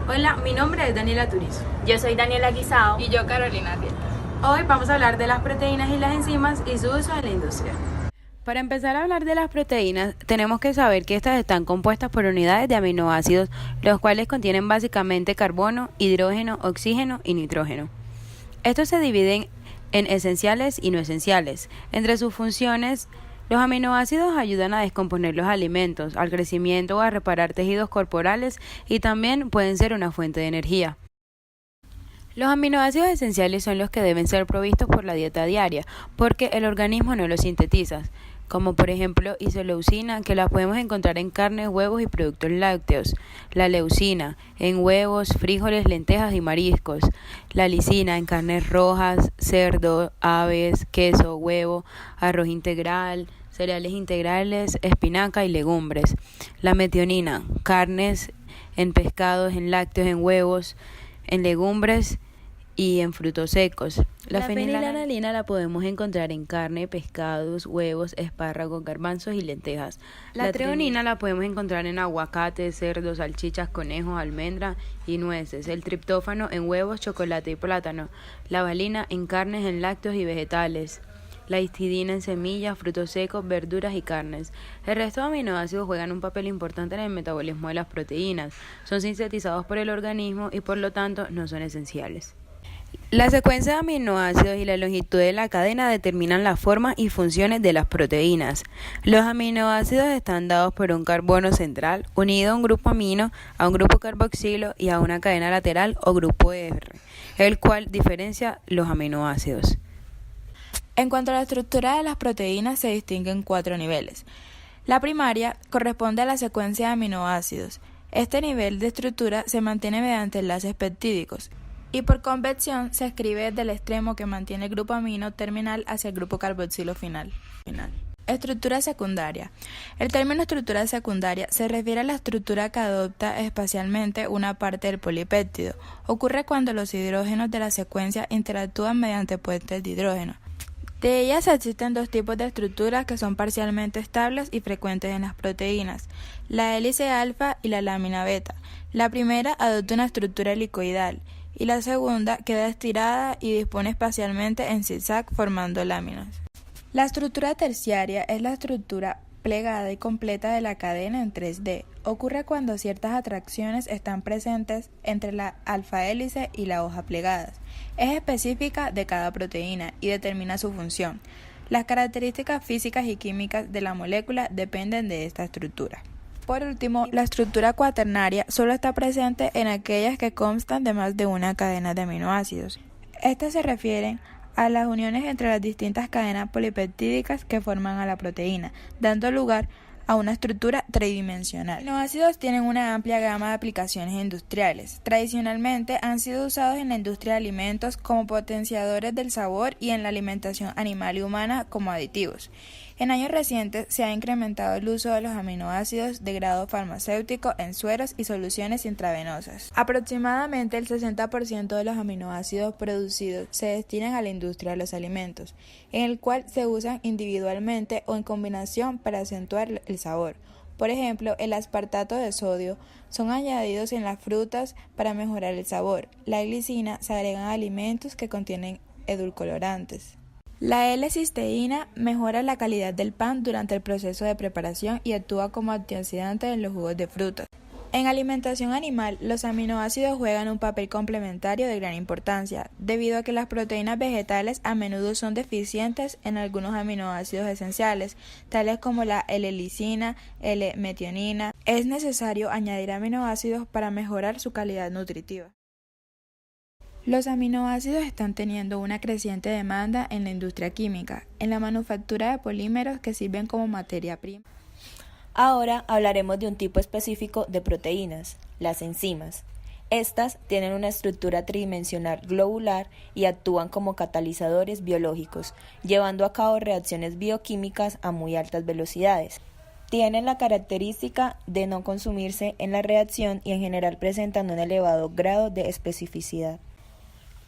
Hola, mi nombre es Daniela Turizo. Yo soy Daniela Guisao. Y yo, Carolina Rieta. Hoy vamos a hablar de las proteínas y las enzimas y su uso en la industria. Para empezar a hablar de las proteínas, tenemos que saber que estas están compuestas por unidades de aminoácidos, los cuales contienen básicamente carbono, hidrógeno, oxígeno y nitrógeno. Estos se dividen en esenciales y no esenciales. Entre sus funciones, los aminoácidos ayudan a descomponer los alimentos, al crecimiento o a reparar tejidos corporales y también pueden ser una fuente de energía. Los aminoácidos esenciales son los que deben ser provistos por la dieta diaria, porque el organismo no los sintetiza, como por ejemplo isoleucina, que la podemos encontrar en carnes, huevos y productos lácteos, la leucina, en huevos, frijoles, lentejas y mariscos, la lisina, en carnes rojas, cerdo, aves, queso, huevo, arroz integral, cereales integrales, espinaca y legumbres, la metionina, carnes, en pescados, en lácteos, en huevos, en legumbres y en frutos secos. La fenilalanina la podemos encontrar en carne, pescados, huevos, espárragos, garbanzos y lentejas. La treonina la podemos encontrar en aguacate, cerdo, salchichas, conejos, almendra y nueces. El triptófano en huevos, chocolate y plátano. La valina en carnes, en lácteos y vegetales. La histidina en semillas, frutos secos, verduras y carnes. El resto de aminoácidos juegan un papel importante en el metabolismo de las proteínas. Son sintetizados por el organismo y por lo tanto no son esenciales. La secuencia de aminoácidos y la longitud de la cadena determinan la forma y funciones de las proteínas. Los aminoácidos están dados por un carbono central unido a un grupo amino, a un grupo carboxilo y a una cadena lateral o grupo R, el cual diferencia los aminoácidos. En cuanto a la estructura de las proteínas, se distinguen 4 niveles. La primaria corresponde a la secuencia de aminoácidos. Este nivel de estructura se mantiene mediante enlaces peptídicos y por convección se escribe desde el extremo que mantiene el grupo amino terminal hacia el grupo carboxilo final. Estructura secundaria. El término estructura secundaria se refiere a la estructura que adopta espacialmente una parte del polipéptido. Ocurre cuando los hidrógenos de la secuencia interactúan mediante puentes de hidrógeno. De ellas existen 2 tipos de estructuras que son parcialmente estables y frecuentes en las proteínas, la hélice alfa y la lámina beta. La primera adopta una estructura helicoidal y la segunda queda estirada y dispone espacialmente en zigzag formando láminas. La estructura terciaria es la estructura plegada y completa de la cadena en 3D. Ocurre cuando ciertas atracciones están presentes entre la alfa hélice y la hoja plegadas. Es específica de cada proteína y determina su función. Las características físicas y químicas de la molécula dependen de esta estructura. Por último, la estructura cuaternaria solo está presente en aquellas que constan de más de una cadena de aminoácidos. Estas se refieren a las uniones entre las distintas cadenas polipeptídicas que forman a la proteína, dando lugar a una estructura tridimensional. Los aminoácidos tienen una amplia gama de aplicaciones industriales. Tradicionalmente han sido usados en la industria de alimentos como potenciadores del sabor y en la alimentación animal y humana como aditivos. En años recientes se ha incrementado el uso de los aminoácidos de grado farmacéutico en sueros y soluciones intravenosas. Aproximadamente el 60% de los aminoácidos producidos se destinan a la industria de los alimentos, en el cual se usan individualmente o en combinación para acentuar el sabor. Por ejemplo, el aspartato de sodio son añadidos en las frutas para mejorar el sabor. La glicina se agrega a alimentos que contienen edulcorantes. La L-cisteína mejora la calidad del pan durante el proceso de preparación y actúa como antioxidante en los jugos de frutas. En alimentación animal, los aminoácidos juegan un papel complementario de gran importancia, debido a que las proteínas vegetales a menudo son deficientes en algunos aminoácidos esenciales, tales como la L-lisina, L-metionina. Es necesario añadir aminoácidos para mejorar su calidad nutritiva. Los aminoácidos están teniendo una creciente demanda en la industria química, en la manufactura de polímeros que sirven como materia prima. Ahora hablaremos de un tipo específico de proteínas, las enzimas. Estas tienen una estructura tridimensional globular y actúan como catalizadores biológicos, llevando a cabo reacciones bioquímicas a muy altas velocidades. Tienen la característica de no consumirse en la reacción y en general presentan un elevado grado de especificidad.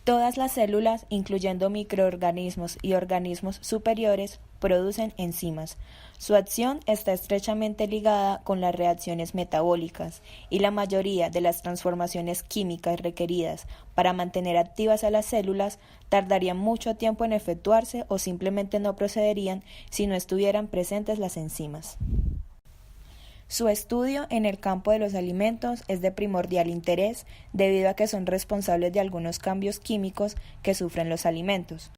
Todas las células, incluyendo microorganismos y organismos superiores, producen enzimas. Su acción está estrechamente ligada con las reacciones metabólicas y la mayoría de las transformaciones químicas requeridas para mantener activas a las células tardarían mucho tiempo en efectuarse o simplemente no procederían si no estuvieran presentes las enzimas. Su estudio en el campo de los alimentos es de primordial interés debido a que son responsables de algunos cambios químicos que sufren los alimentos.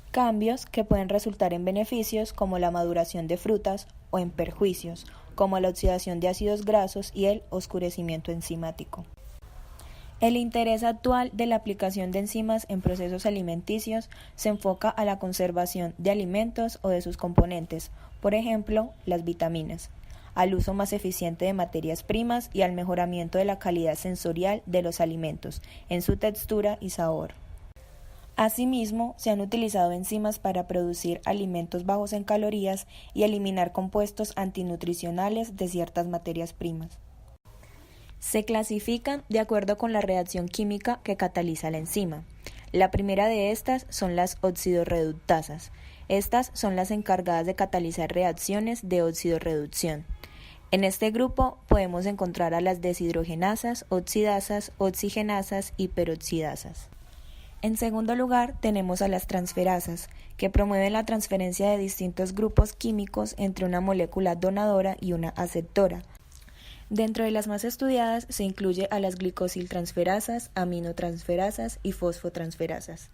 Cambios que pueden resultar en beneficios como la maduración de frutas o en perjuicios como la oxidación de ácidos grasos y el oscurecimiento enzimático. El interés actual de la aplicación de enzimas en procesos alimenticios se enfoca a la conservación de alimentos o de sus componentes, por ejemplo, las vitaminas, al uso más eficiente de materias primas y al mejoramiento de la calidad sensorial de los alimentos, en su textura y sabor. Asimismo, se han utilizado enzimas para producir alimentos bajos en calorías y eliminar compuestos antinutricionales de ciertas materias primas. Se clasifican de acuerdo con la reacción química que cataliza la enzima. La primera de estas son las oxidorreductasas. Estas son las encargadas de catalizar reacciones de oxidorreducción. En este grupo podemos encontrar a las deshidrogenasas, oxidasas, oxigenasas y peroxidasas. En segundo lugar, tenemos a las transferasas, que promueven la transferencia de distintos grupos químicos entre una molécula donadora y una aceptora. Dentro de las más estudiadas se incluye a las glicosiltransferasas, aminotransferasas y fosfotransferasas.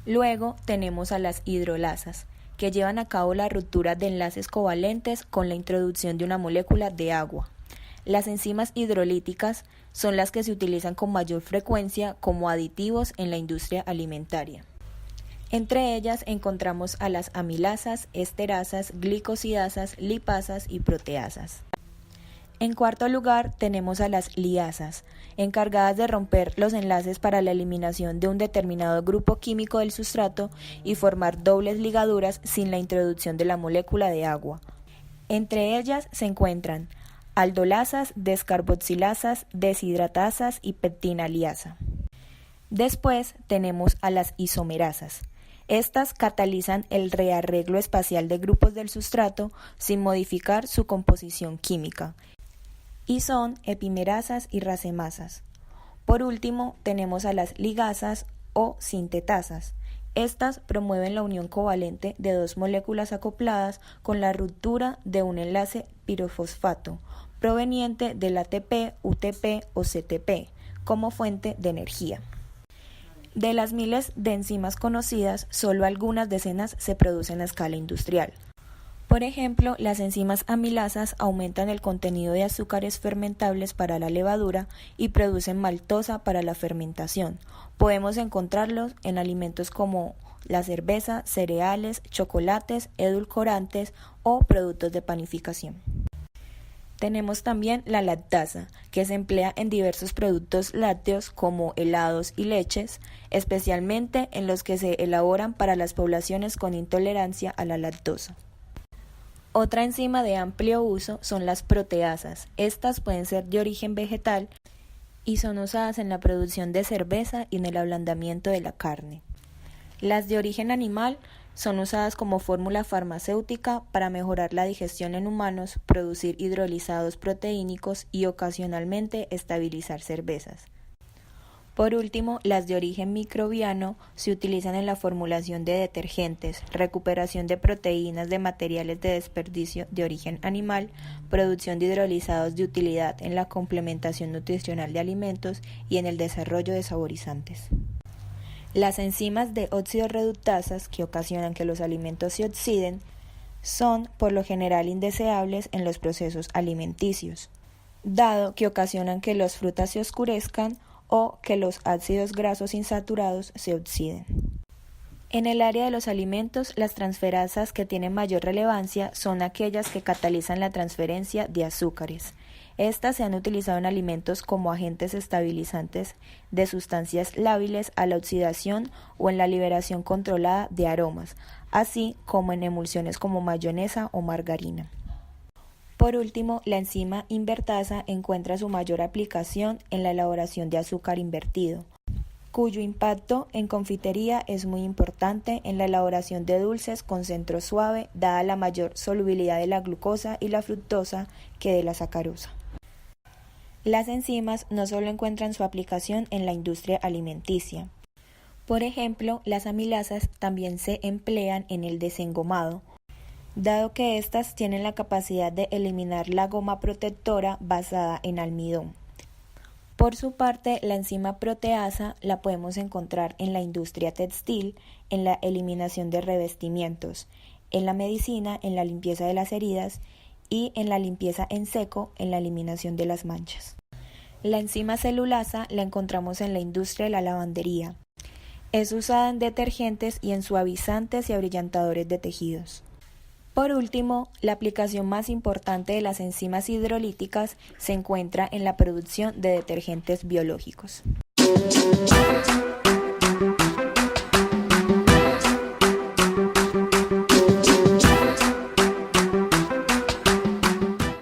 Luego tenemos a las hidrolasas, que llevan a cabo la ruptura de enlaces covalentes con la introducción de una molécula de agua. Las enzimas hidrolíticas son las que se utilizan con mayor frecuencia como aditivos en la industria alimentaria. Entre ellas encontramos a las amilasas, esterasas, glicosidasas, lipasas y proteasas. En cuarto lugar tenemos a las liasas, encargadas de romper los enlaces para la eliminación de un determinado grupo químico del sustrato y formar dobles ligaduras sin la introducción de la molécula de agua. Entre ellas se encuentran aldolasas, descarboxilasas, deshidratasas y pectina liasa. Después tenemos a las isomerasas. Estas catalizan el rearreglo espacial de grupos del sustrato sin modificar su composición química, y son epimerasas y racemasas. Por último, tenemos a las ligasas o sintetasas. Estas promueven la unión covalente de dos moléculas acopladas con la ruptura de un enlace pirofosfato proveniente del ATP, UTP o CTP como fuente de energía. De las miles de enzimas conocidas, solo algunas decenas se producen a escala industrial. Por ejemplo, las enzimas amilasas aumentan el contenido de azúcares fermentables para la levadura y producen maltosa para la fermentación. Podemos encontrarlos en alimentos como la cerveza, cereales, chocolates, edulcorantes o productos de panificación. Tenemos también la lactasa, que se emplea en diversos productos lácteos como helados y leches, especialmente en los que se elaboran para las poblaciones con intolerancia a la lactosa. Otra enzima de amplio uso son las proteasas. Estas pueden ser de origen vegetal y son usadas en la producción de cerveza y en el ablandamiento de la carne. Las de origen animal son usadas como fórmula farmacéutica para mejorar la digestión en humanos, producir hidrolizados proteínicos y ocasionalmente estabilizar cervezas. Por último, las de origen microbiano se utilizan en la formulación de detergentes, recuperación de proteínas de materiales de desperdicio de origen animal, producción de hidrolizados de utilidad en la complementación nutricional de alimentos y en el desarrollo de saborizantes. Las enzimas de oxidorreductasas que ocasionan que los alimentos se oxiden son, por lo general, indeseables en los procesos alimenticios, dado que ocasionan que las frutas se oscurezcan o que los ácidos grasos insaturados se oxiden. En el área de los alimentos, las transferasas que tienen mayor relevancia son aquellas que catalizan la transferencia de azúcares. Estas se han utilizado en alimentos como agentes estabilizantes de sustancias lábiles a la oxidación o en la liberación controlada de aromas, así como en emulsiones como mayonesa o margarina. Por último, la enzima invertasa encuentra su mayor aplicación en la elaboración de azúcar invertido. cuyo impacto en confitería es muy importante en la elaboración de dulces con centro suave, dada la mayor solubilidad de la glucosa y la fructosa que de la sacarosa. Las enzimas no solo encuentran su aplicación en la industria alimenticia. Por ejemplo, las amilasas también se emplean en el desengomado, dado que éstas tienen la capacidad de eliminar la goma protectora basada en almidón. Por su parte, la enzima proteasa la podemos encontrar en la industria textil, en la eliminación de revestimientos, en la medicina, en la limpieza de las heridas y en la limpieza en seco, en la eliminación de las manchas. La enzima celulasa la encontramos en la industria de la lavandería. Es usada en detergentes y en suavizantes y abrillantadores de tejidos. Por último, la aplicación más importante de las enzimas hidrolíticas se encuentra en la producción de detergentes biológicos.